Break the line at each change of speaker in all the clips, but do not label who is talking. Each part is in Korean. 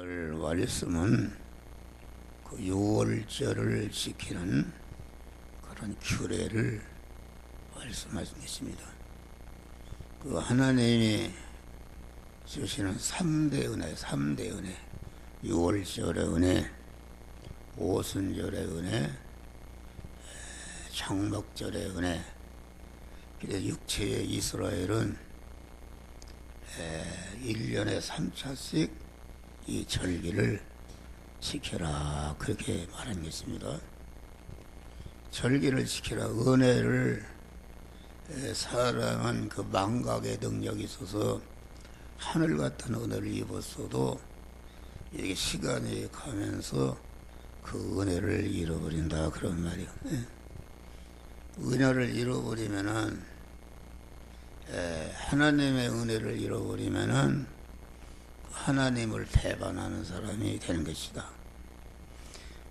오늘 말씀은 그 6월절을 지키는 그런 규례를 말씀하시겠습니다. 그 하나님이 주시는 3대 은혜, 3대 은혜, 6월절의 은혜, 오순절의 은혜, 장막절의 은혜. 그래서 육체의 이스라엘은 1년에 3차씩 이 절기를 지켜라, 그렇게 말한 것입니다. 절기를 지켜라, 은혜를 사람은 그 망각의 능력이 있어서 하늘 같은 은혜를 입었어도 이게 시간이 가면서 그 은혜를 잃어버린다, 그런 말이요. 은혜를 잃어버리면은 하나님의 은혜를 잃어버리면은 하나님을 배반하는 사람이 되는 것이다.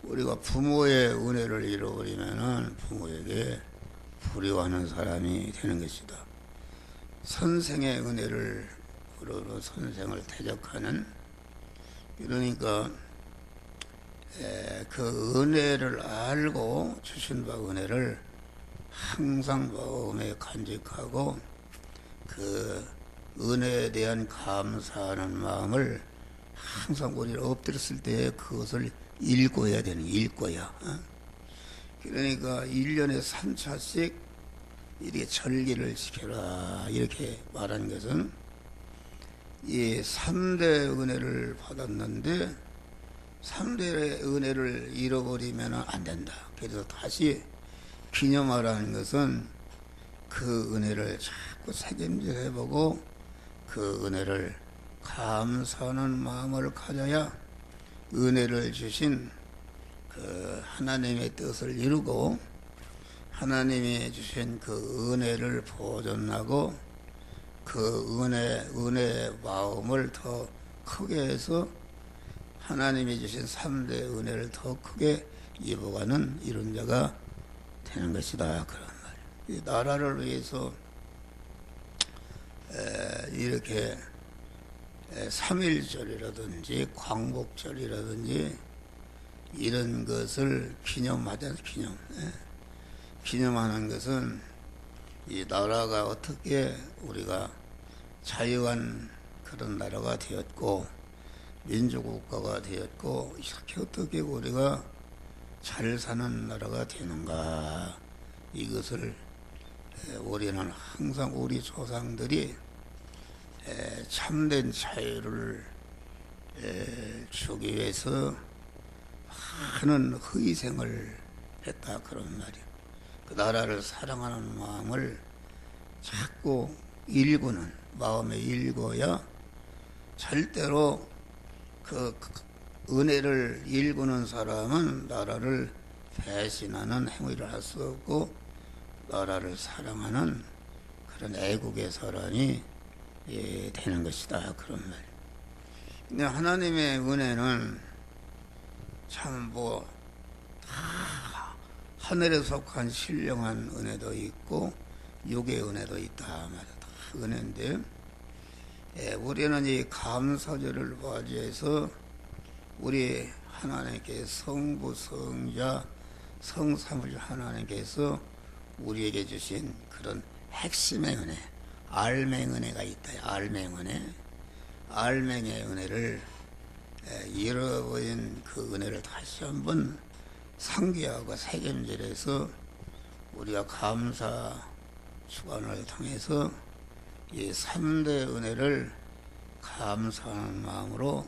우리가 부모의 은혜를 잃어버리면은 부모에게 불효하는 사람이 되는 것이다. 선생의 은혜를 우러러 선생을 대적하는, 그러니까 그 은혜를 알고 주신 바 은혜를 항상 마음에 간직하고 그 은혜에 대한 감사하는 마음을 항상 우리가 엎드렸을 때 그것을 읽어야 되는, 읽어야. 그러니까 1년에 3차씩 이렇게 절기를 지켜라, 이렇게 말한 것은 이 3대 은혜를 받았는데 3대 은혜를 잃어버리면 안 된다. 그래서 다시 기념하라는 것은 그 은혜를 자꾸 새김질해보고 그 은혜를 감사하는 마음을 가져야 은혜를 주신 그 하나님의 뜻을 이루고 하나님이 주신 그 은혜를 보존하고 그 은혜의 마음을 더 크게 해서 하나님이 주신 3대 은혜를 더 크게 입어가는 이런 자가 되는 것이다, 그런 말이에요. 이 나라를 위해서 이렇게 3.1절이라든지 광복절이라든지 이런 것을 기념하자, 기념하는 것은 이 나라가 어떻게 우리가 자유한 그런 나라가 되었고 민주국가가 되었고 이렇게 어떻게 우리가 잘 사는 나라가 되는가, 이것을 우리는 항상 우리 조상들이 참된 자유를 주기 위해서 많은 희생을 했다, 그런 말이에요. 그 나라를 사랑하는 마음을 자꾸 일구는, 마음에 일궈야 절대로 그 은혜를 일구는 사람은 나라를 배신하는 행위를 할 수 없고 나라를 사랑하는 그런 애국의 사람이 되는 것이다, 그런 말. 근데 하나님의 은혜는 참 다 하늘에 속한 신령한 은혜도 있고 육의 은혜도 있다 말이야. 다 은혜인데 우리는 이 감사절을 맞이해서 우리 하나님께 성부, 성자, 성삼위일 하나님께서 우리에게 주신 그런 핵심의 은혜, 알맹 은혜가 있다. 알맹 은혜, 알맹의 은혜를 잃어버린 그 은혜를 다시 한번 상기하고 새김질해서 우리가 감사 주간을 통해서 이 3대 은혜를 감사하는 마음으로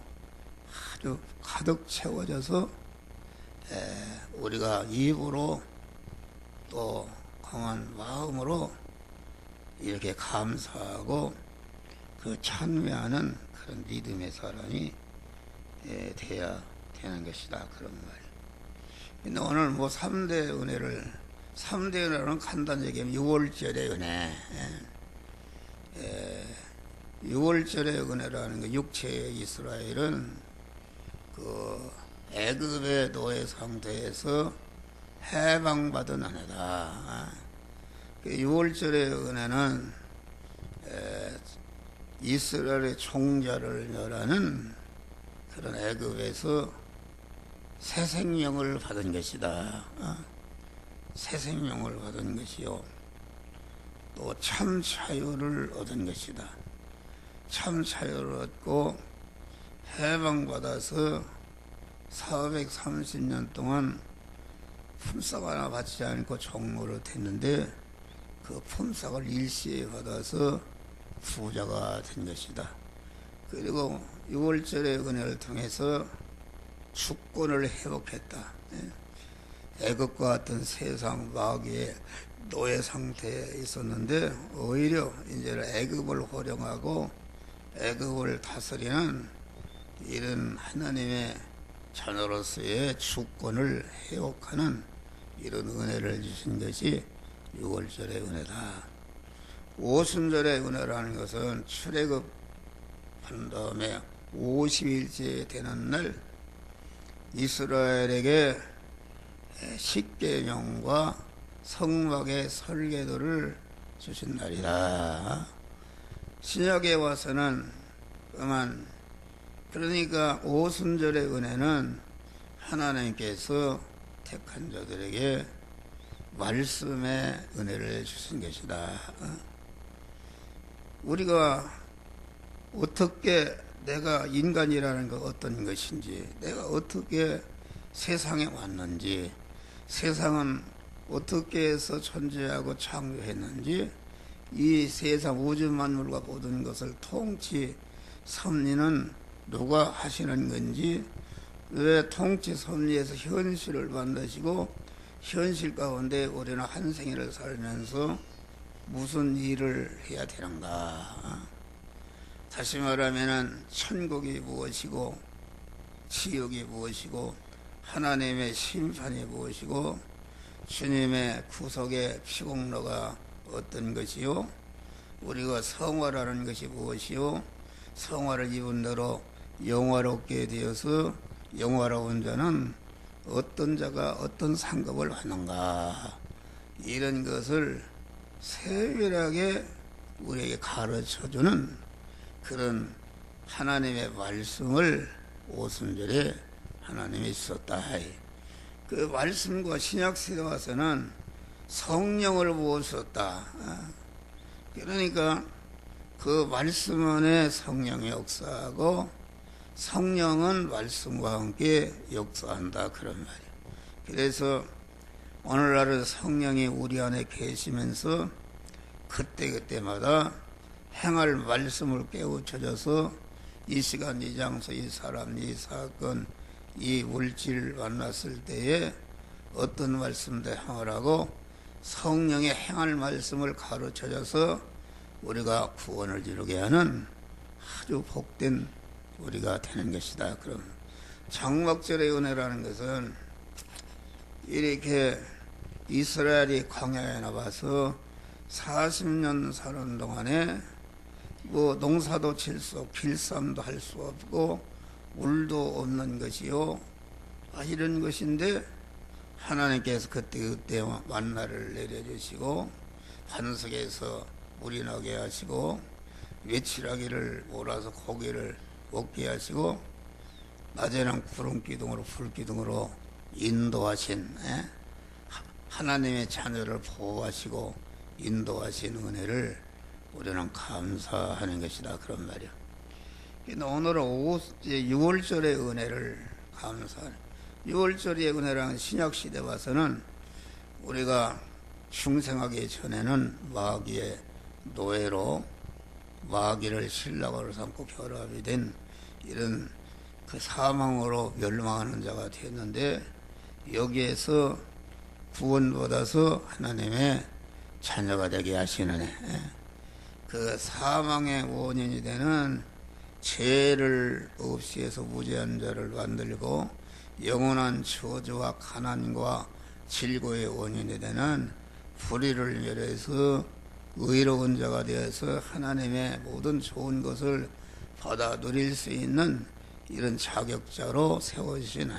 아주 가득 채워져서 우리가 입으로 또 강한 마음으로 이렇게 감사하고 그 찬미하는 그런 믿음의 사람이 돼야 되는 것이다, 그런 말이에요. 근데 오늘 3대 은혜를, 3대 은혜는 간단히 얘기하면 6월절의 은혜, 6월절의 은혜라는 거, 육체의 이스라엘은 그 애굽의 노예 상태에서 해방받은 은혜다. 6월절의 은혜는 이스라엘의 총자를 멸하는 그 그런 애굽에서 새 생명을 받은 것이다. 새 생명을 받은 것이요. 또 참 자유를 얻은 것이다. 참 자유를 얻고 해방받아서 430년 동안 품삯 하나 받지 않고 종로를 됐는데 그 품삯을 일시에 받아서 부자가 된 것이다. 그리고 6월절의 은혜를 통해서 주권을 회복했다. 애굽과 같은 세상 마귀의 노예 상태에 있었는데 오히려 이제 애굽을 호령하고 애굽을 다스리는 이런 하나님의 자녀로서의 주권을 회복하는 이런 은혜를 주신 것이 6월절의 은혜다. 오순절의 은혜라는 것은 출애굽한 다음에 50일째 되는 날 이스라엘에게 십계명과 성막의 설계도를 주신 날이다. 신약에 와서는 그러니까 오순절의 은혜는 하나님께서 택한 자들에게 말씀의 은혜를 주신 것이다. 우리가 어떻게 내가 인간이라는 것 어떤 것인지, 내가 어떻게 세상에 왔는지, 세상은 어떻게 해서 존재하고 창조했는지, 이 세상 우주 만물과 모든 것을 통치 섭리는 누가 하시는 건지, 왜 통치 섭리에서 현실을 만드시고 현실 가운데 우리는 한 생애를 살면서 무슨 일을 해야 되는가. 다시 말하면 천국이 무엇이고 지옥이 무엇이고 하나님의 심판이 무엇이고 주님의 구속의 피공로가 어떤 것이요, 우리가 성화라는 것이 무엇이요, 성화를 입은 대로 영화롭게 되어서 영화로운 자는 어떤 자가 어떤 상급을 받는가, 이런 것을 세밀하게 우리에게 가르쳐주는 그런 하나님의 말씀을 오순절에 하나님이 썼다. 그 말씀과 신약시대 와서는 성령을 부으셨다. 그러니까 그 말씀 안에 성령이 역사하고 성령은 말씀과 함께 역사한다, 그런 말이에요. 그래서 오늘날은 성령이 우리 안에 계시면서 그때그때마다 행할 말씀을 깨우쳐져서 이 시간, 이 장소, 이 사람, 이 사건, 이 물질 만났을 때에 어떤 말씀도 행하라고 성령의 행할 말씀을 가르쳐줘서 우리가 구원을 이루게 하는 아주 복된 우리가 되는 것이다. 그럼 장막절의 은혜라는 것은 이렇게 이스라엘이 광야에 나가서 40년 사는 동안에 뭐 농사도 칠 수 없고 길쌈도 할 수 없고 물도 없는 것이요, 이런 것인데 하나님께서 그때 만나를 내려주시고 반석에서 물이 나게 하시고 외치라기를 몰아서 고기를 먹게 하시고 낮에는 구름기둥으로 불기둥으로 인도하신 하나님의 자녀를 보호하시고 인도하신 은혜를 우리는 감사하는 것이다, 그런 말이야. 오늘은 6월절의 은혜를 감사하는, 6월절의 은혜라는 신약시대 와서는 우리가 중생하기 전에는 마귀의 노예로 마귀를 신랑으로 삼고 결합이 된 이런 그 사망으로 멸망하는 자가 되었는데, 여기에서 구원받아서 하나님의 자녀가 되게 하시는 그 사망의 원인이 되는 죄를 없이 해서 무죄한 자를 만들고 영원한 저주와 가난과 질고의 원인이 되는 불의를 멸해서 의로운 자가 되어서 하나님의 모든 좋은 것을 받아 누릴 수 있는 이런 자격자로 세워주신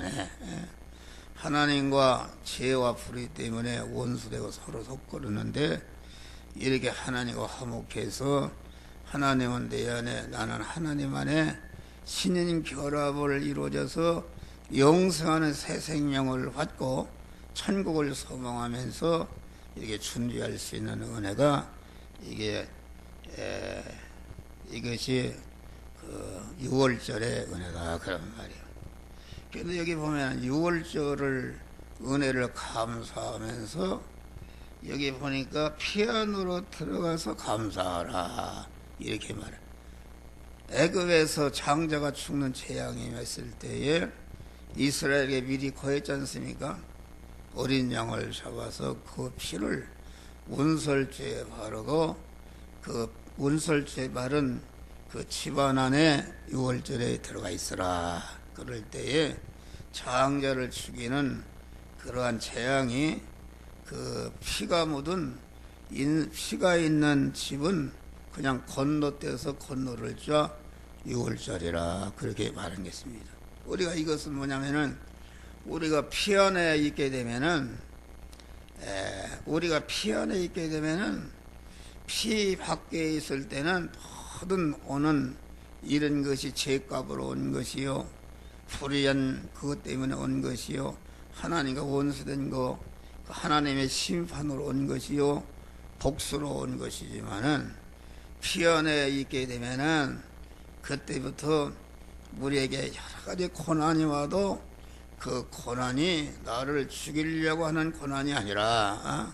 하나님과 죄와 불의 때문에 원수되고 서로 섞어르는데, 이렇게 하나님과 화목해서 하나님은 내 안에 나는 하나님 안에 신인 결합을 이루어져서 영생하는 새 생명을 받고 천국을 소망하면서 이렇게 준비할 수 있는 은혜가 이것이 그 6월절의 은혜다 그런 말이에요. 그런데 여기 보면 6월절을 은혜를 감사하면서 여기 보니까 피 안으로 들어가서 감사하라 이렇게 말해. 애굽에서 장자가 죽는 재앙이 임했을 때에 이스라엘에게 미리 거했지 않습니까? 어린 양을 잡아서 그 피를 운설주에 바르고 그 운설주에 바른 그 집안 안에 6월절에 들어가 있으라. 그럴 때에 장자를 죽이는 그러한 재앙이 그 피가 묻은 피가 있는 집은 그냥 건너뛰어서 건너를 자 6월절이라 그렇게 말한 것입니다. 우리가 이것은 뭐냐면은 우리가 피 안에 있게 되면은 피 밖에 있을 때는 모든 오는 이런 것이 죄값으로 온 것이요, 불의한 그것 때문에 온 것이요, 하나님과 원수된 거 하나님의 심판으로 온 것이요, 복수로 온 것이지만은 피 안에 있게 되면은 그때부터 우리에게 여러 가지 고난이 와도 그 고난이 나를 죽이려고 하는 고난이 아니라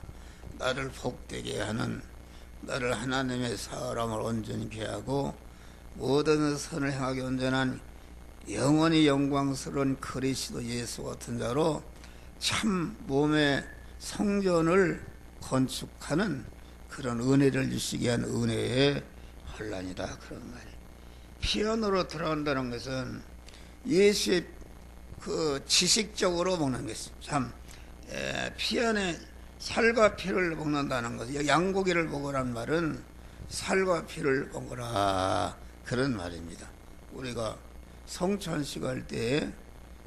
나를 복되게 하는, 나를 하나님의 사람을 온전케 하고 모든 선을 행하게 온전한 영원히 영광스러운 그리스도 예수 같은 자로 참 몸의 성전을 건축하는 그런 은혜를 주시게 한 은혜의 환란이다 그런 말이에요. 피 안으로 들어간다는 것은 예수의 그 지식적으로 먹는 것이죠. 참 피 안에 살과 피를 먹는다는 것은, 양고기를 먹으란 말은 살과 피를 먹으라 그런 말입니다. 우리가 성찬식 할 때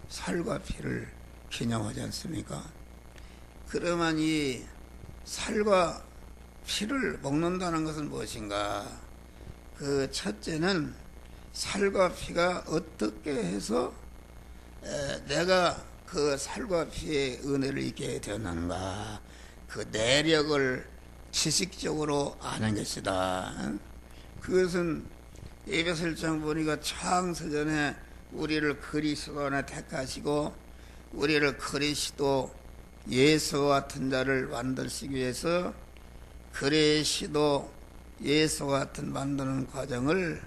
살과 피를 기념하지 않습니까? 그러면 이 살과 피를 먹는다는 것은 무엇인가? 그 첫째는 살과 피가 어떻게 해서 내가 그 살과 피의 은혜를 잊게 되었는가, 그 내력을 지식적으로 아는 것이다. 그것은 에베소 1장 보니까 창세전에 우리를 그리스도 안에 택하시고 우리를 그리스도 예수와 같은 자를 만드시기 위해서 그리스도 예수와 같은 만드는 과정을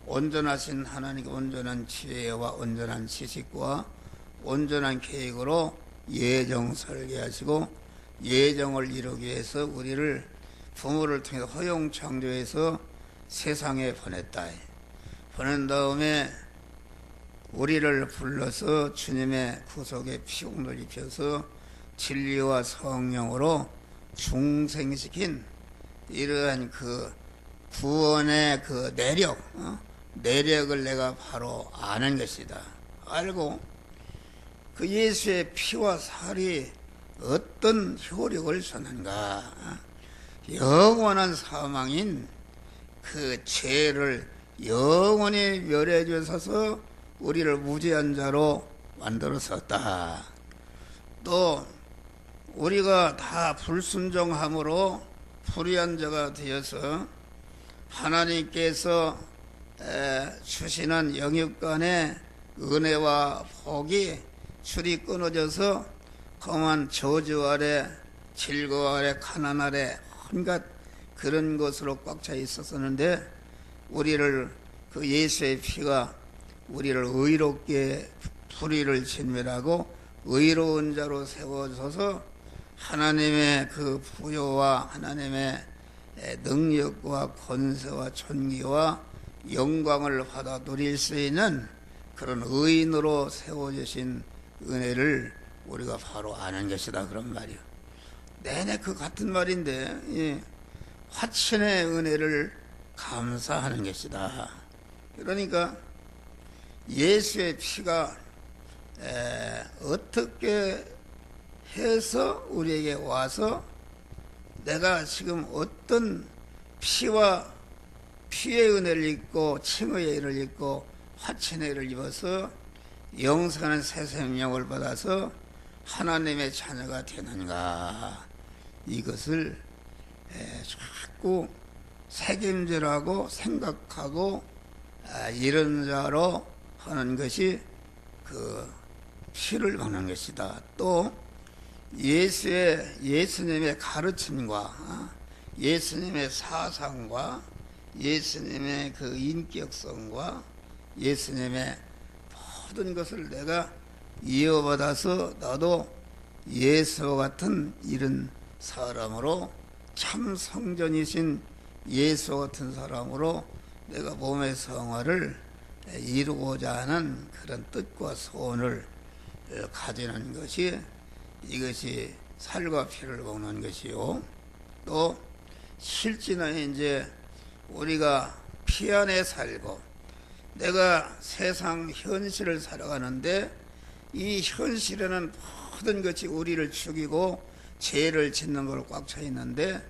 온전하신 하나님의 온전한 지혜와 온전한 지식과 온전한 계획으로 예정 설계하시고 예정을 이루기 위해서 우리를 부모를 통해 허용 창조해서 세상에 보냈다. 보낸 다음에 우리를 불러서 주님의 구속의 피용을 입혀서 진리와 성령으로 중생시킨 이러한 그 구원의 그 내력을 내가 바로 아는 것이다. 알고 그 예수의 피와 살이 어떤 효력을 주는가, 영원한 사망인 그 죄를 영원히 멸해 주셔서 우리를 무죄한 자로 만들었었다. 또 우리가 다 불순종함으로 불의한 자가 되어서 하나님께서 주시는 영육간의 은혜와 복이 줄이 끊어져서 험한 저주 아래, 질거 아래, 가난 아래 온갖 그런 것으로 꽉 차 있었었는데 우리를 그 예수의 피가 우리를 의롭게 불의를 진멸하고 의로운 자로 세워줘서 하나님의 그 부요와 하나님의 능력과 권세와 존귀와 영광을 받아 누릴 수 있는 그런 의인으로 세워주신 은혜를 우리가 바로 아는 것이다 그런 말이요. 내내 그 같은 말인데 화친의 은혜를 감사하는 것이다. 그러니까 예수의 피가 어떻게 해서 우리에게 와서 내가 지금 어떤 피와 피의 은혜를 입고 칭의의 은혜를 입고 화친애를 입어서 영생하는 새 생명을 받아서 하나님의 자녀가 되는가, 이것을 자꾸 책임지라고 생각하고 이런 자로 하는 것이 그 피를 먹는 것이다. 또 예수님의 가르침과 예수님의 사상과 예수님의 그 인격성과 예수님의 모든 것을 내가 이어받아서 나도 예수와 같은 이런 사람으로, 참 성전이신 예수와 같은 사람으로 내가 몸의 성화를 이루고자 하는 그런 뜻과 소원을 가지는 것이, 이것이 살과 피를 먹는 것이요. 또 실제는 이제 우리가 피 안에 살고 내가 세상 현실을 살아가는데 이 현실에는 모든 것이 우리를 죽이고 죄를 짓는 걸로 꽉 차 있는데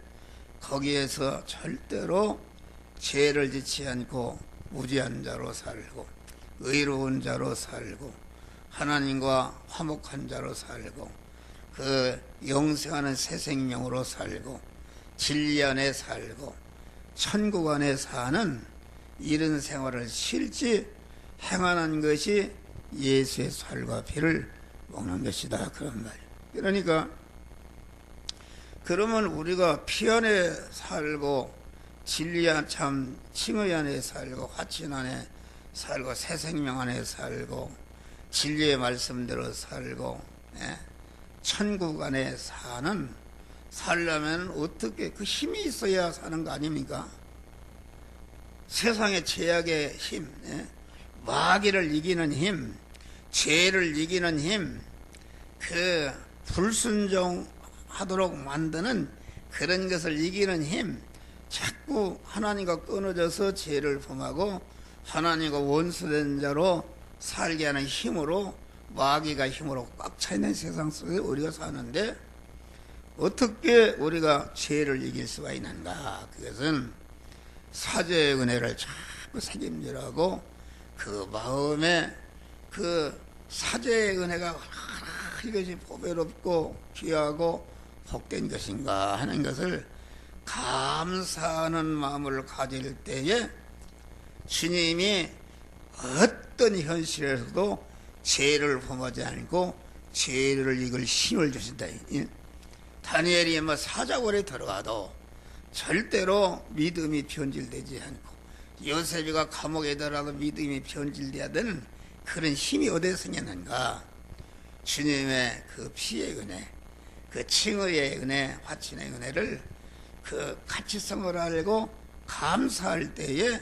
거기에서 절대로 죄를 짓지 않고 무죄한 자로 살고 의로운 자로 살고 하나님과 화목한 자로 살고 그 영생하는 새 생명으로 살고 진리 안에 살고 천국 안에 사는 이런 생활을 실제 행하는 것이 예수의 살과 피를 먹는 것이다, 그런 말이에요. 그러니까 그러면 우리가 피 안에 살고 진리 안 참 칭의 안에 살고 화친 안에 살고 새 생명 안에 살고 진리의 말씀대로 살고 천국 안에 살려면 어떻게 그 힘이 있어야 사는 거 아닙니까? 세상의 죄악의 힘, 마귀를 이기는 힘, 죄를 이기는 힘, 그 불순종하도록 만드는 그런 것을 이기는 힘, 자꾸 하나님과 끊어져서 죄를 범하고 하나님과 원수된 자로 살게 하는 힘으로, 마귀가 힘으로 꽉 차 있는 세상 속에 우리가 사는데 어떻게 우리가 죄를 이길 수가 있는가? 그것은 사죄의 은혜를 자꾸 책임지라고 그 마음에 그 사죄의 은혜가 이것이 보배롭고 귀하고 복된 것인가 하는 것을 감사하는 마음을 가질 때에 주님이 어떤 현실에서도 죄를 범하지 않고 죄를 이길 힘을 주신다. 다니엘이 사자굴에 들어가도 절대로 믿음이 변질되지 않고 요셉이가 감옥에 들어가도 믿음이 변질되어야 되는 그런 힘이 어디서 생겼는가? 주님의 그 피의 은혜, 그 칭의의 은혜, 화친의 은혜를 그 가치성을 알고 감사할 때에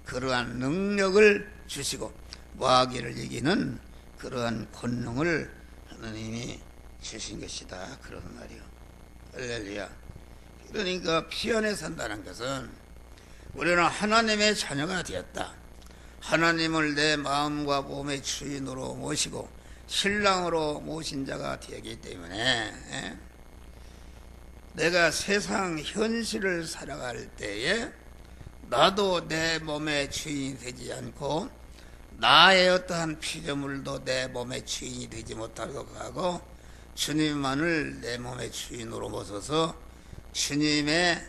그러한 능력을 주시고 마귀를 이기는 그러한 권능을 하나님이 주신 것이다, 그런 말이요. 할렐루야. 그러니까 피 안에 산다는 것은 우리는 하나님의 자녀가 되었다. 하나님을 내 마음과 몸의 주인으로 모시고 신랑으로 모신 자가 되기 때문에 내가 세상 현실을 살아갈 때에 나도 내 몸의 주인이 되지 않고 나의 어떠한 피조물도 내 몸의 주인이 되지 못하도록 하고 주님만을 내 몸의 주인으로 모셔서 주님의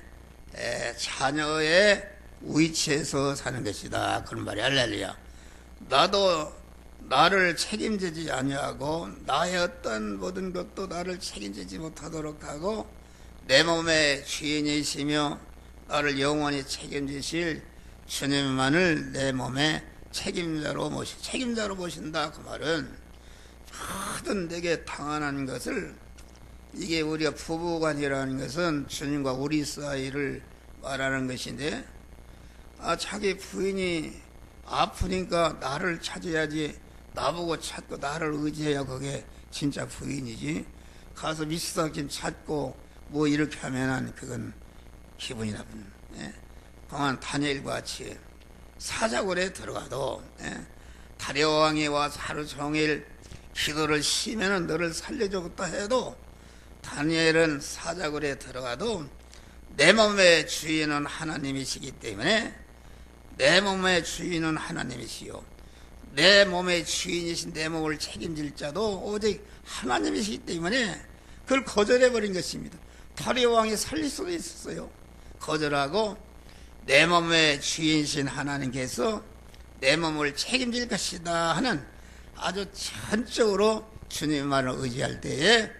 자녀의 위치에서 사는 것이다, 그런 말이 할렐루야. 나도 나를 책임지지 아니하고 나의 어떤 모든 것도 나를 책임지지 못하도록 하고 내 몸의 주인이시며 나를 영원히 책임지실 주님만을 내 몸의 책임자로 모신다, 그 말은 모든 내게 당하는 것을, 이게 우리가 부부관이라는 것은 주님과 우리 사이를 말하는 것인데 자기 부인이 아프니까 나를 찾아야지, 나보고 찾고 나를 의지해야 그게 진짜 부인이지, 가서 미스닥좀 찾고 뭐 이렇게 하면은 그건 기분이 나쁜. 그만 다니엘과 같이 사자굴에 들어가도 다려왕이 와서 하루 종일 기도를 쉬면은 너를 살려주겠다 해도 다니엘은 사자굴에 들어가도 내 몸의 주인은 하나님이시기 때문에 내 몸의 주인은 하나님이시요 내 몸의 주인이신 내 몸을 책임질 자도 오직 하나님이시기 때문에 그걸 거절해버린 것입니다. 다리 왕이 살릴 수도 있었어요. 거절하고 내 몸의 주인이신 하나님께서 내 몸을 책임질 것이다 하는 아주 전적으로 주님만을 의지할 때에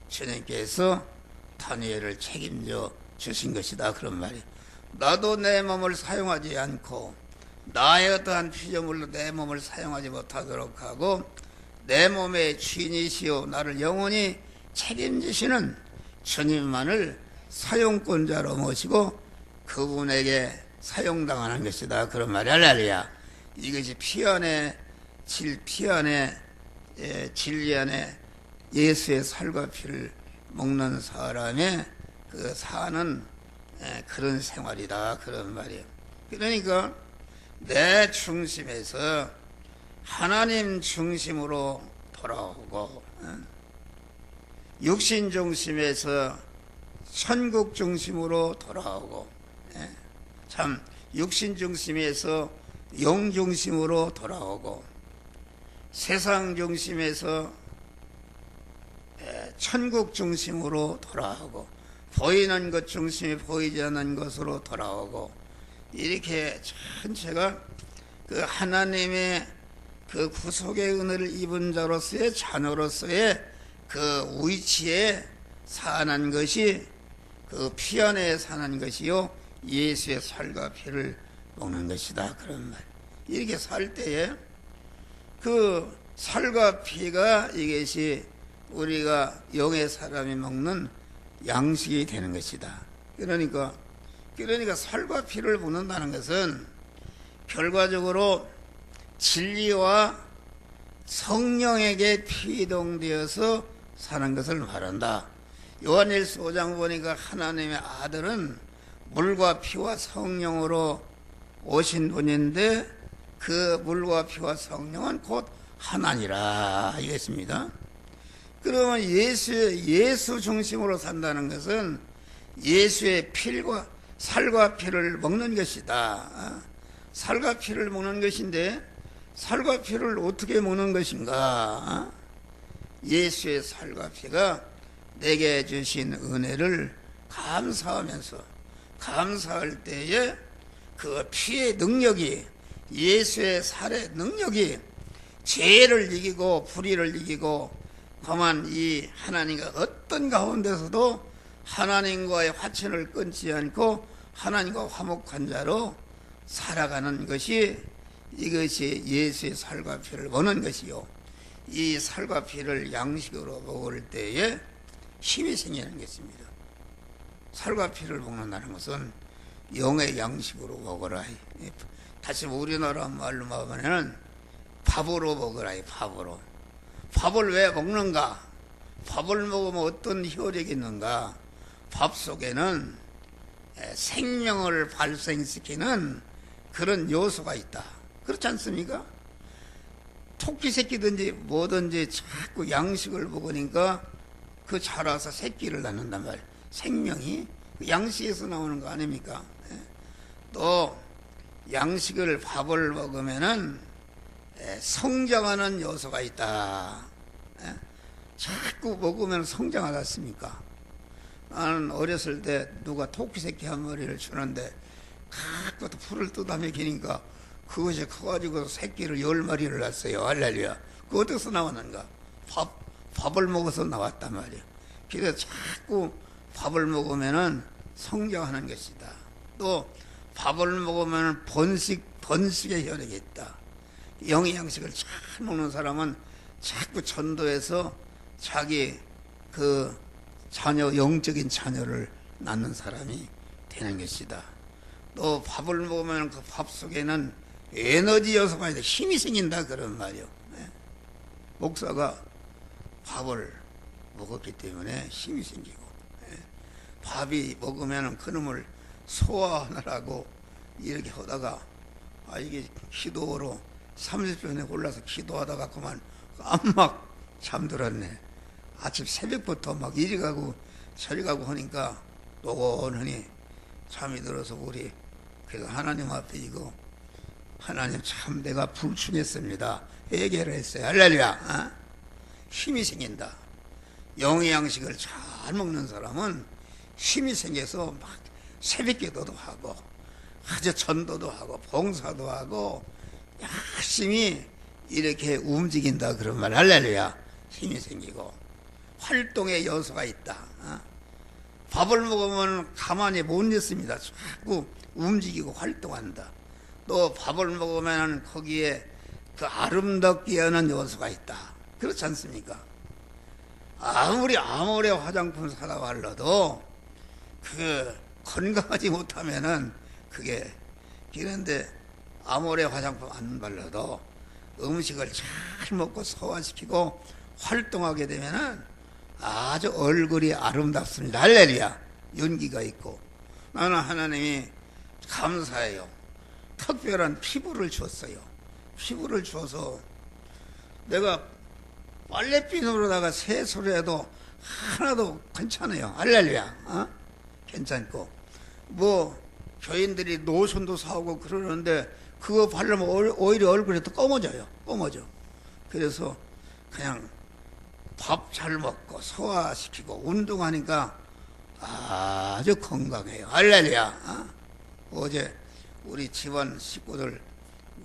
주님께서 다니엘을 책임져 주신 것이다 그런 말이에요. 나도 내 몸을 사용하지 않고 나의 어떠한 피조물로 내 몸을 사용하지 못하도록 하고 내 몸의 주인이시오 나를 영원히 책임지시는 주님만을 사용권자로 모시고 그분에게 사용당하는 것이다 그런 말이 할렐루야. 이것이 피 안에 진리 안에 예수의 살과 피를 먹는 사람의 그 사는 그런 생활이다 그런 말이에요. 그러니까 내 중심에서 하나님 중심으로 돌아오고 육신 중심에서 천국 중심으로 돌아오고 참 육신 중심에서 영 중심으로 돌아오고 세상 중심에서 천국 중심으로 돌아오고 보이는 것 중심이 보이지 않는 것으로 돌아오고 이렇게 전체가 그 하나님의 그 구속의 은혜를 입은 자로서의 자녀로서의 그 위치에 사는 것이 그 피 안에 사는 것이요 예수의 살과 피를 먹는 것이다 그런 말. 이렇게 살 때에 그 살과 피가 이것이 우리가 영의 사람이 먹는 양식이 되는 것이다. 그러니까 살과 피를 먹는다는 것은 결과적으로 진리와 성령에게 피동되어서 사는 것을 말한다. 요한일서 5장 보니까 하나님의 아들은 물과 피와 성령으로 오신 분인데 그 물과 피와 성령은 곧 하나니라 이랬습니다. 그러면 예수 중심으로 산다는 것은 예수의 필과 살과 피를 먹는 것이다. 살과 피를 먹는 것인데 살과 피를 어떻게 먹는 것인가? 예수의 살과 피가 내게 주신 은혜를 감사하면서 감사할 때에 그 피의 능력이 예수의 살의 능력이 죄를 이기고 불의를 이기고 다만 이 하나님과 어떤 가운데서도 하나님과의 화친을 끊지 않고 하나님과 화목한 자로 살아가는 것이 이것이 예수의 살과 피를 먹는 것이요. 이 살과 피를 양식으로 먹을 때에 힘이 생기는 것입니다. 살과 피를 먹는다는 것은 영의 양식으로 먹어라. 다시 우리나라 말로 말하면 밥으로 먹으라. 밥으로. 밥을 왜 먹는가? 밥을 먹으면 어떤 효력이 있는가? 밥 속에는 생명을 발생시키는 그런 요소가 있다. 그렇지 않습니까? 토끼 새끼든지 뭐든지 자꾸 양식을 먹으니까 그 자라서 새끼를 낳는단 말이에요. 생명이 양식에서 나오는 거 아닙니까? 또 양식을 밥을 먹으면은 성장하는 요소가 있다. 자꾸 먹으면 성장하지 않습니까? 나는 어렸을 때 누가 토끼 새끼 한 마리를 주는데 가끔 풀을 뜯어 먹이니까 그것이 커가지고 새끼를 10마리를 낳았어요. 할렐루야. 그 어디서 나왔는가? 밥을 먹어서 나왔단 말이에요. 그래서 자꾸 밥을 먹으면은 성장하는 것이다. 또 밥을 먹으면 번식의 효력이 있다. 영의 양식을 잘 먹는 사람은 자꾸 전도해서 자기 그 자녀, 영적인 자녀를 낳는 사람이 되는 것이다. 또 밥을 먹으면 그 밥 속에는 에너지 요소가 있다. 힘이 생긴다. 그런 말이요. 목사가 밥을 먹었기 때문에 힘이 생기고, 밥이 먹으면 그놈을 소화하느라고 이렇게 하다가, 이게 기도로 30분에 올라서 기도하다가 그만 깜막 잠들었네. 아침 새벽부터 막 이리 가고 저리 가고 하니까 노곤하니 잠이 들어서 우리 그래서 하나님 앞에 이거 하나님 참 내가 불충했습니다. 회개를 했어요. 할렐루야. 힘이 생긴다. 영의 양식을 잘 먹는 사람은 힘이 생겨서 막 새벽기도도 하고 아주 전도도 하고 봉사도 하고 열심히 이렇게 움직인다 그런 말. 할렐루야. 힘이 생기고 활동의 요소가 있다. 밥을 먹으면 가만히 못 있습니다. 자꾸 움직이고 활동한다. 또 밥을 먹으면 거기에 그 아름답게 하는 요소가 있다. 그렇지 않습니까? 아무리 화장품 사다 발라도 그 건강하지 못하면은 그게 그런데 아무리 화장품 안 발라도 음식을 잘 먹고 소화시키고 활동하게 되면은 아주 얼굴이 아름답습니다. 할렐루야. 윤기가 있고. 나는 하나님이 감사해요. 특별한 피부를 줬어요. 피부를 줘서 내가 빨래비누로다가 세수를 해도 하나도 괜찮아요. 할렐루야. 괜찮고 뭐 교인들이 노션도 사오고 그러는데 그거 바르면 오히려 얼굴이 더 검어져요. 검어져. 그래서 그냥 밥 잘 먹고 소화시키고 운동하니까 아주 건강해요. 할렐루야. 어제 우리 집안 식구들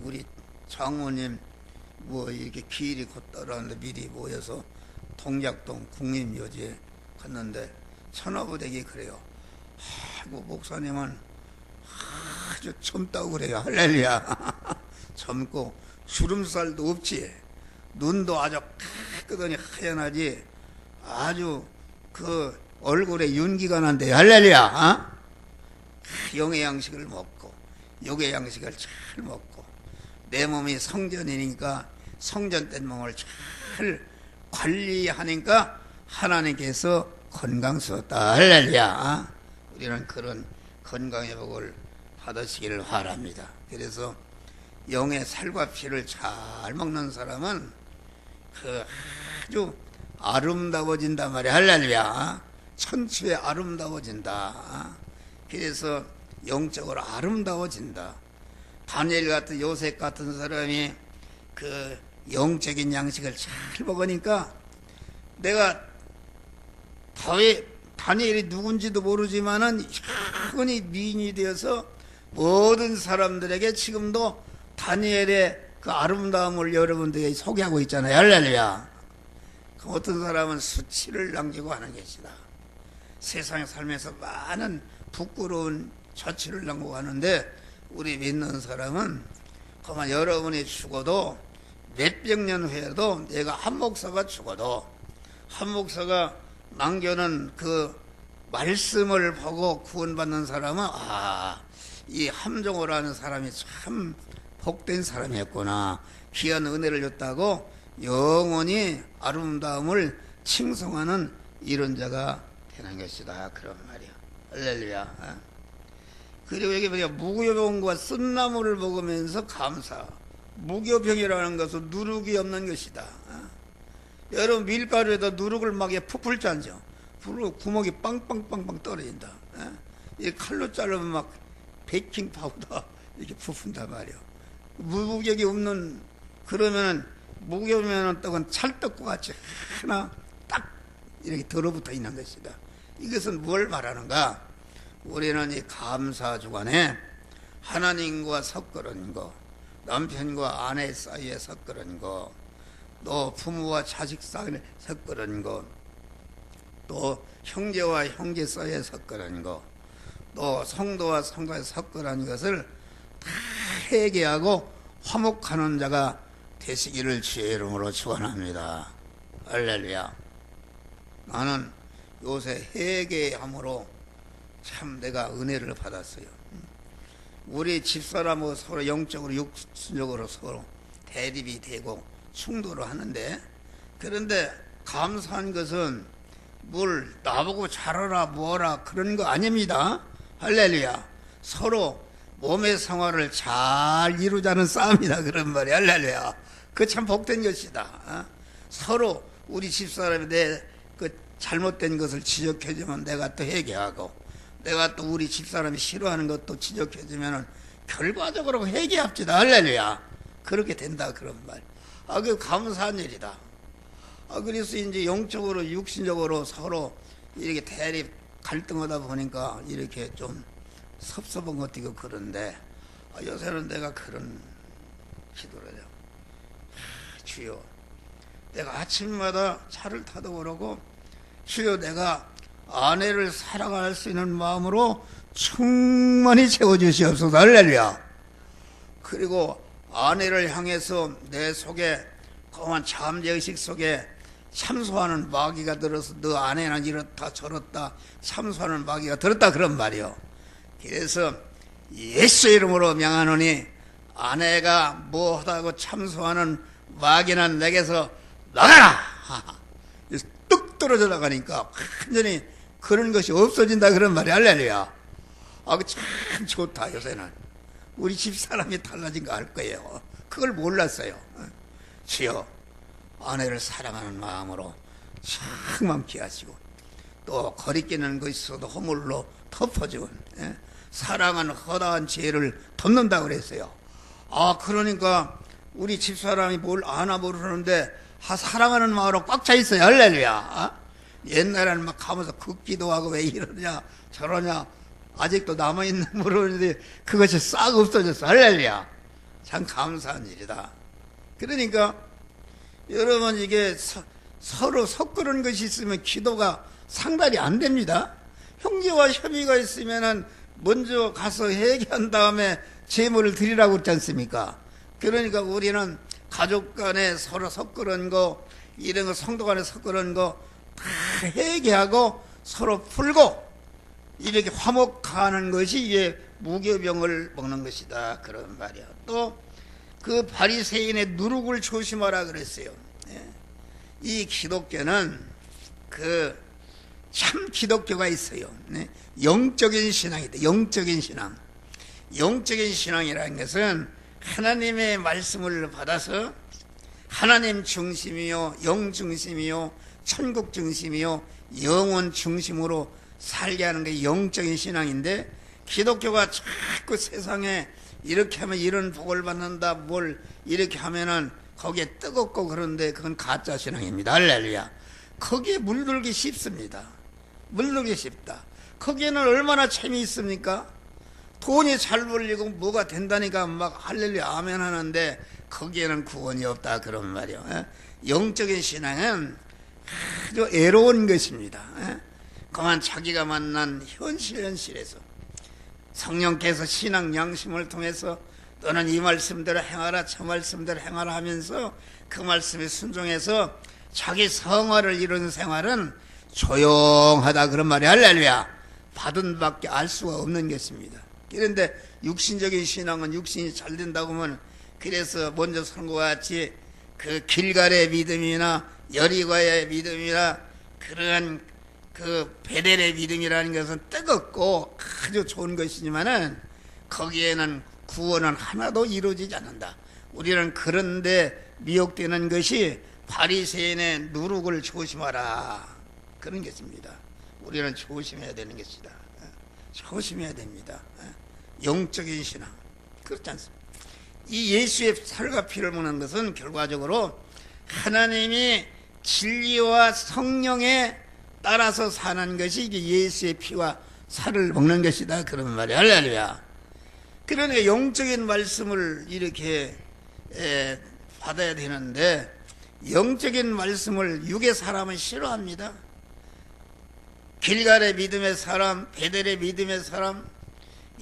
우리 장모님 뭐 이렇게 기일이 곧 떨어졌는데 미리 모여서 동작동 국립묘지에 갔는데 천하부대기 그래요. 아이고 목사님은 아주 젊다고 그래요. 할렐루야. 젊고 주름살도 없지. 눈도 아주 깨끗하니 하얀하지. 아주 그 얼굴에 윤기가 난대요. 할렐루야. 영의 양식을 먹고 육의 양식을 잘 먹고 내 몸이 성전이니까 성전된 몸을 잘 관리하니까 하나님께서 건강 주었다. 할렐루야. 우리는 그런 건강의 복을 받으시기를 바랍니다. 그래서 영의 살과 피를 잘 먹는 사람은 그 아주 아름다워진단 말이야. 할렐루야. 천추에 아름다워진다. 그래서 영적으로 아름다워진다. 다니엘 같은 요셉 같은 사람이 그 영적인 양식을 잘 먹으니까 내가 다니엘이 누군지도 모르지만은 흔히 미인이 되어서 모든 사람들에게 지금도 다니엘의 그 아름다움을 여러분들에게 소개하고 있잖아요. 할렐루야. 그 어떤 사람은 수치를 남기고 하는 것이다. 세상에 살면서 많은 부끄러운 처치를 남기고 하는데 우리 믿는 사람은 그만 여러분이 죽어도 몇백 년 후에도 내가 한 목사가 죽어도 한 목사가 남겨놓은 그 말씀을 보고 구원받는 사람은 이 함종호라는 사람이 참 복된 사람이었구나. 귀한 은혜를 줬다고 영원히 아름다움을 칭송하는 이런 자가 되는 것이다. 그런 말이야. 할렐루야. 그리고 여기 보니까 무교병과 쓴나물을 먹으면서 감사. 무교병이라는 것은 누룩이 없는 것이다. 여러분 밀가루에다 누룩을 막 푹 짜죠. 불로 구멍이 빵빵빵빵 떨어진다. 이 칼로 자르면 막 베이킹 파우더 이렇게 부푼단 말이야. 무격이 없는 그러면은 무교면은 떡은 찰떡과 같이 하나 딱 이렇게 들어붙어 있는 것이다. 이것은 뭘 말하는가? 우리는 이 감사 주간에 하나님과 섞으는 거, 남편과 아내 사이에 섞으는 거, 또 부모와 자식 사이에 섞으는 거, 또 형제와 형제 사이에 섞으는 거, 또 성도와 성도에 섞으는 것을 다 회개하고 화목하는 자가 되시기를 주의 이름으로 축원합니다. 할렐루야. 나는 요새 회개함으로 참 내가 은혜를 받았어요. 우리 집사람하고 서로 영적으로 육신적으로 서로 대립이 되고 충돌을 하는데, 그런데 감사한 것은 뭘 나보고 잘하라 뭐라 그런 거 아닙니다. 할렐루야. 서로 몸의 생활을 잘 이루자는 싸움이다 그런 말이야. 할렐루야. 그 참 복된 것이다. 서로 우리 집사람이 내 그 잘못된 것을 지적해주면 내가 또 회개하고, 내가 또 우리 집사람이 싫어하는 것도 지적해주면 결과적으로 회개합시다. 할렐루야. 그렇게 된다 그런 말. 그 감사한 일이다. 그래서 이제 영적으로 육신적으로 서로 이렇게 대립 갈등하다 보니까 이렇게 좀 섭섭한 것도 있고 그런데 요새는 내가 그런 기도를 해요. 주여, 내가 아침마다 차를 타도 그러고 주여, 내가 아내를 사랑할 수 있는 마음으로 충만히 채워주시옵소서. 할렐루야. 그리고 아내를 향해서 내 속에 거한 잠재의식 속에 참소하는 마귀가 들어서 너 아내는 이렇다 저렇다 참소하는 마귀가 들었다 그런 말이요. 그래서 예수 이름으로 명하노니 아내가 뭐하다고 참소하는 마귀는 내게서 나가라. 뚝 떨어져 나가니까 완전히 그런 것이 없어진다 그런 말이. 할렐루야. 참 좋다. 요새는 우리 집 사람이 달라진 거 알 거예요. 그걸 몰랐어요. 주여, 아내를 사랑하는 마음으로 충만케 하시고 또 거리끼는 것이 있어도 허물로 덮어주고 사랑은 허다한 죄를 덮는다 그랬어요. 그러니까 우리 집사람이 뭘 아나 모르는데 사랑하는 마음으로 꽉 차 있어요. 할렐루야. 옛날에는 막 가면서 긋기도 하고 왜 이러냐 저러냐 아직도 남아있는 모르는데 그것이 싹 없어졌어. 할렐루야. 참 감사한 일이다. 그러니까 여러분, 이게 서로 섞으는 것이 있으면 기도가 상달이 안 됩니다. 형제와 협의가 있으면은 먼저 가서 회개한 다음에 제물을 드리라고 그랬지 않습니까? 그러니까 우리는 가족 간에 서로 섞으는 거, 이런 거 성도 간에 섞으는 거 다 회개하고 서로 풀고 이렇게 화목하는 것이 이게 무교병을 먹는 것이다 그런 말이야. 또 그 바리새인의 누룩을 조심하라 그랬어요. 이 기독교는 그 참 기독교가 있어요. 영적인 신앙이다. 영적인 신앙. 영적인 신앙이라는 것은 하나님의 말씀을 받아서 하나님 중심이요, 영 중심이요, 천국 중심이요, 영원 중심으로 살게 하는 게 영적인 신앙인데, 기독교가 자꾸 세상에 이렇게 하면 이런 복을 받는다, 뭘 이렇게 하면은 거기에 뜨겁고 그런데 그건 가짜 신앙입니다. 할렐루야. 거기에 물들기 쉽습니다. 물들기 쉽다. 거기에는 얼마나 재미있습니까? 돈이 잘 벌리고 뭐가 된다니까 막 할렐루야 아멘 하는데 거기에는 구원이 없다 그런 말이요. 영적인 신앙은 아주 애로운 것입니다. 그만 자기가 만난 현실에서 성령께서 신앙 양심을 통해서 너는 이 말씀대로 행하라 저 말씀대로 행하라 하면서 그 말씀에 순종해서 자기 성화를 이루는 생활은 조용하다 그런 말이. 할렐루야. 받은 밖에 알 수가 없는 것입니다. 그런데 육신적인 신앙은 육신이 잘 된다고 하면, 그래서 먼저 선거와 같이 그 길갈의 믿음이나 여리고의 믿음이나 그러한 그 베델의 믿음이라는 것은 뜨겁고 아주 좋은 것이지만은 거기에는 구원은 하나도 이루어지지 않는다. 우리는 그런데 미혹되는 것이 바리새인의 누룩을 조심하라 그런 것입니다. 우리는 조심해야 되는 것이다. 조심해야 됩니다. 영적인 신앙 그렇지 않습니다. 이 예수의 살과 피를 먹는 것은 결과적으로 하나님이 진리와 성령에 따라서 사는 것이 이게 예수의 피와 살을 먹는 것이다 그런 말이야. 할렐루야. 그러니까 영적인 말씀을 이렇게 받아야 되는데 영적인 말씀을 육의 사람은 싫어합니다. 길갈의 믿음의 사람, 베델의 믿음의 사람,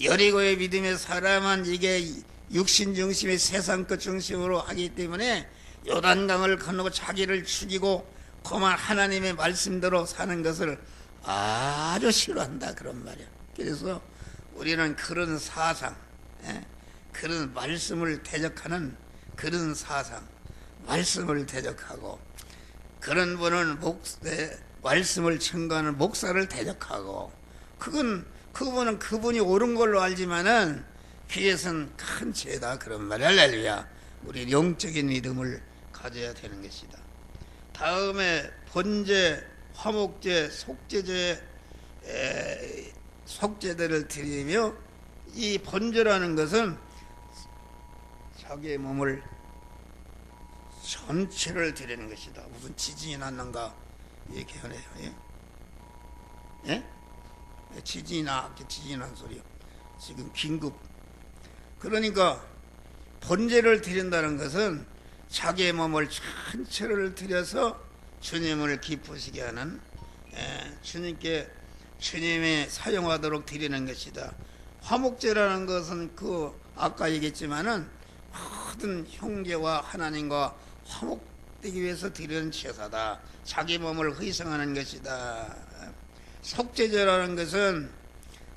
여리고의 믿음의 사람은 이게 육신 중심의 세상 것 중심으로 하기 때문에 요단강을 건너고 자기를 죽이고 그만 하나님의 말씀대로 사는 것을 아주 싫어한다 그런 말이야. 그래서 우리는 그런 사상, 그런 말씀을 대적하는 그런 사상, 말씀을 대적하고 그런 분은 말씀을 증거하는 목사를 대적하고 그분은 그분이 옳은 걸로 알지만은 그것은 큰 죄다 그런 말이야. 할렐루야. 우리 영적인 믿음을 가져야 되는 것이다. 다음에 번제, 화목제, 속죄제, 속죄들을 드리며 이 번제라는 것은 자기의 몸을 전체를 드리는 것이다. 무슨 지진이 났는가 이렇게 하네요. 예? 예? 지진이 난 소리요. 지금 긴급. 그러니까 번제를 드린다는 것은 자기의 몸을 전체를 드려서 주님을 기쁘시게 하는, 주님께 주님이 사용하도록 드리는 것이다. 화목제라는 것은 아까 얘기했지만은 모든 형제와 하나님과 화목되기 위해서 드리는 제사다. 자기 몸을 희생하는 것이다. 속죄제라는 것은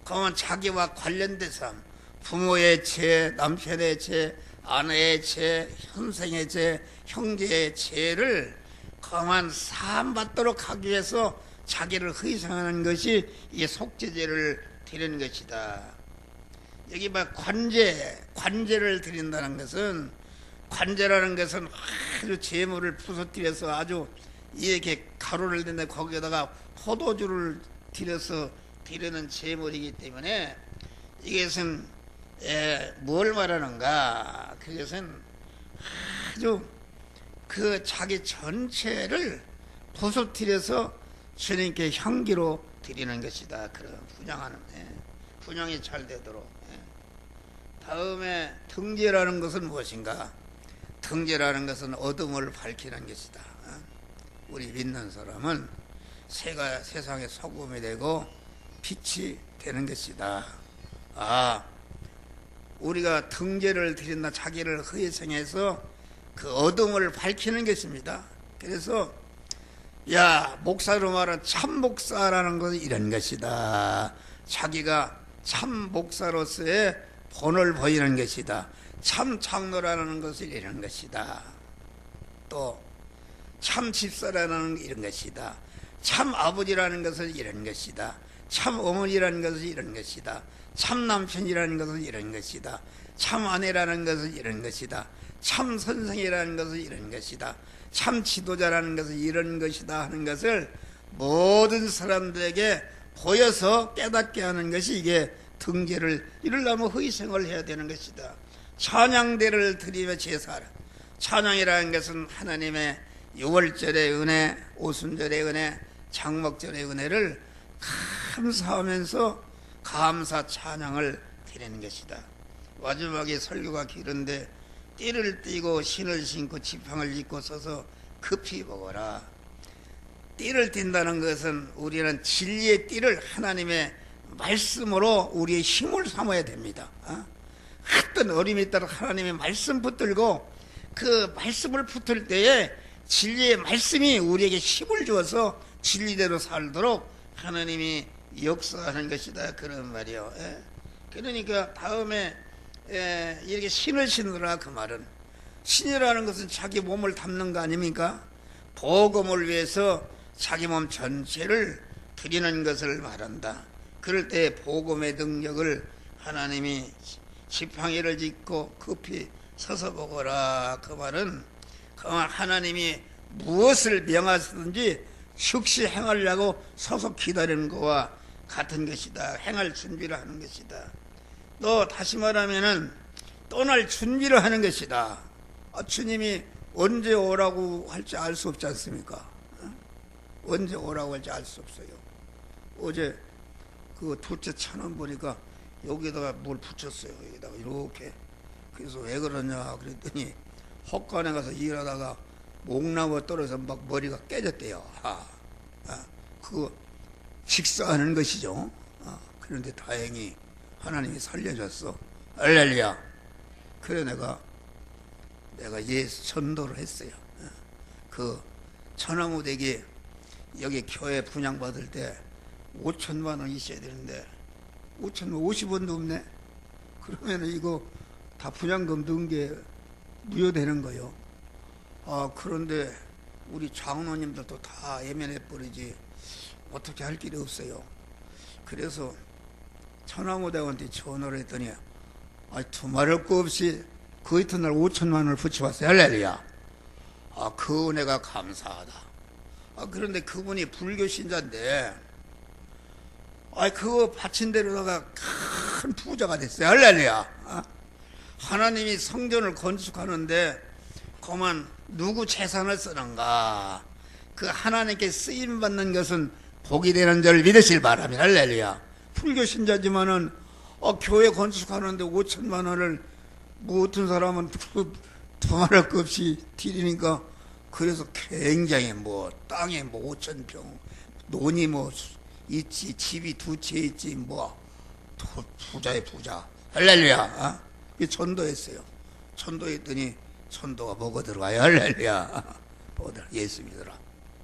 그만 자기와 관련된 삶, 부모의 죄, 남편의 죄, 아내의 죄, 현생의 죄, 형제의 죄를 그만 사함받도록 하기 위해서 자기를 희생하는 것이 이 속죄제를 드리는 것이다. 여기 봐, 관제를 드린다는 것은, 관제라는 것은 아주 재물을 부서뜨려서 아주 이렇게 가루를 댄데 거기에다가 포도주를 들여서 드리는 재물이기 때문에 이것은 뭘 말하는가? 그것은 아주 자기 전체를 부서뜨려서 주님께 향기로 드리는 것이다. 그런 분양하는, 분양이 잘 되도록. 다음에 등제라는 것은 무엇인가? 등제라는 것은 어둠을 밝히는 것이다. 우리 믿는 사람은 세상의 소금이 되고 빛이 되는 것이다. 우리가 등제를 드린다, 자기를 희생해서 그 어둠을 밝히는 것입니다. 그래서 목사로 말하는 참 목사라는 것은 이런 것이다. 자기가 참 목사로서의 본을 보이는 것이다. 참 장로라는 것을 이런 것이다. 또 참 집사라는 이런 것이다. 참 아버지라는 것을 이런 것이다. 참 어머니라는 것을 이런 것이다. 참 남편이라는 것은 이런 것이다. 참 아내라는 것은 이런 것이다. 참 선생이라는 것은 이런 것이다. 참 지도자라는 것은 이런 것이다 하는 것을 모든 사람들에게 보여서 깨닫게 하는 것이 이게 등제를 이루려면 희생을 해야 되는 것이다. 찬양대를 드리며 제사하라. 찬양이라는 것은 하나님의 유월절의 은혜, 오순절의 은혜, 장목절의 은혜를 감사하면서 감사 찬양을 드리는 것이다. 마지막에 설교가 길은데 띠를 띠고 신을 신고 지팡을 입고 서서 급히 먹어라. 띠를 띈다는 것은 우리는 진리의 띠를 하나님의 말씀으로 우리의 힘을 삼아야 됩니다. 어떤 어림에 따라 하나님의 말씀 붙들고 그 말씀을 붙을 때에 진리의 말씀이 우리에게 힘을 주어서 진리대로 살도록 하나님이 역사하는 것이다. 그런 말이요. 그러니까 다음에 이렇게 신을 신으라 그 말은, 신이라는 것은 자기 몸을 담는 거 아닙니까? 복음을 위해서 자기 몸 전체를 드리는 것을 말한다. 그럴 때 복음의 능력을 하나님이 지팡이를 짚고 급히 서서 보거라. 그 말은 하나님이 무엇을 명하시든지 즉시 행하려고 서서 기다리는 것과 같은 것이다. 행할 준비를 하는 것이다. 또 다시 말하면은 떠날 준비를 하는 것이다. 주님이 언제 오라고 할지 알 수 없지 않습니까? 언제 오라고 할지 알 수 없어요. 어제 그 둘째 찬원 보니까 여기다가 뭘 붙였어요. 여기다가 이렇게. 그래서 왜 그러냐 그랬더니 헛간에 가서 일하다가 목나무 떨어져서 막 머리가 깨졌대요. 그거 직사하는 것이죠. 그런데 다행히 하나님이 살려줬어. 할렐루야. 그래 내가 예수 전도를 했어요. 그 천하무대기 여기 교회 분양받을 때 5천만 원 있어야 되는데 5천만 50원도 없네. 그러면은 이거 다 분양금 넣은 게 무효되는 거요. 그런데 우리 장로님들도 다 예면해 버리지 어떻게 할 길이 없어요. 그래서 천하무대원한테 전화를 했더니 두말할 거 없이 그 이튿날 5천만 원을 붙여봤어요. 할렐루야. 그 은혜가 감사하다. 그런데 그분이 불교 신자인데 그거 바친 데로다가 큰 부자가 됐어요. 할렐루야. 하나님이 성전을 건축하는데 그만 누구 재산을 쓰는가? 그 하나님께 쓰임 받는 것은 복이 되는 줄 믿으실 바랍니다. 할렐루야. 불교 신자지만은 교회 건축하는데 5천만 원을 뭐 어떤 사람은 두말할 것 없이 드리니까 그래서 굉장히 뭐 땅에 뭐 5천 평 논이 뭐 있지 집이 2채 있지 뭐 부자의 부자. 할렐루야. 전도했어요. 전도했더니 전도가 먹어 들어가요. 할렐루야. 예수 믿어라.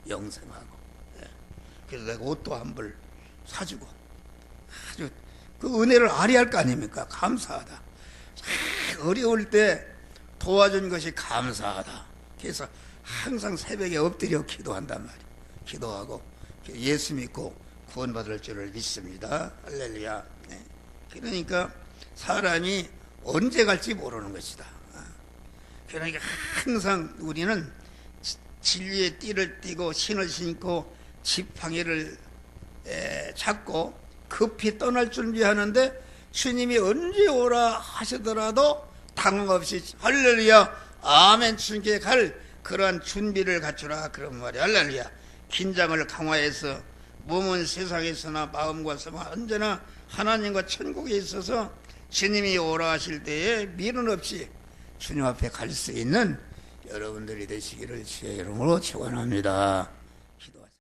영생하고. 그래서 내가 옷도 한 벌 사주고 아주 그 은혜를 아리할 거 아닙니까? 감사하다. 어려울 때 도와준 것이 감사하다. 그래서 항상 새벽에 엎드려 기도한단 말이에요. 기도하고 예수 믿고 구원받을 줄을 믿습니다. 할렐루야. 그러니까 사람이 언제 갈지 모르는 것이다. 그러니까 항상 우리는 진리의 띠를 띠고 신을 신고 지팡이를 잡고 급히 떠날 준비하는데 주님이 언제 오라 하시더라도 당황 없이 할렐루야 아멘 주님께 갈 그러한 준비를 갖추라 그런 말이야. 할렐루야. 긴장을 강화해서 몸은 세상에서나 마음과 성은 언제나 하나님과 천국에 있어서 주님이 오라 하실 때에 미련 없이 주님 앞에 갈 수 있는 여러분들이 되시기를 주의 이름으로 축원합니다.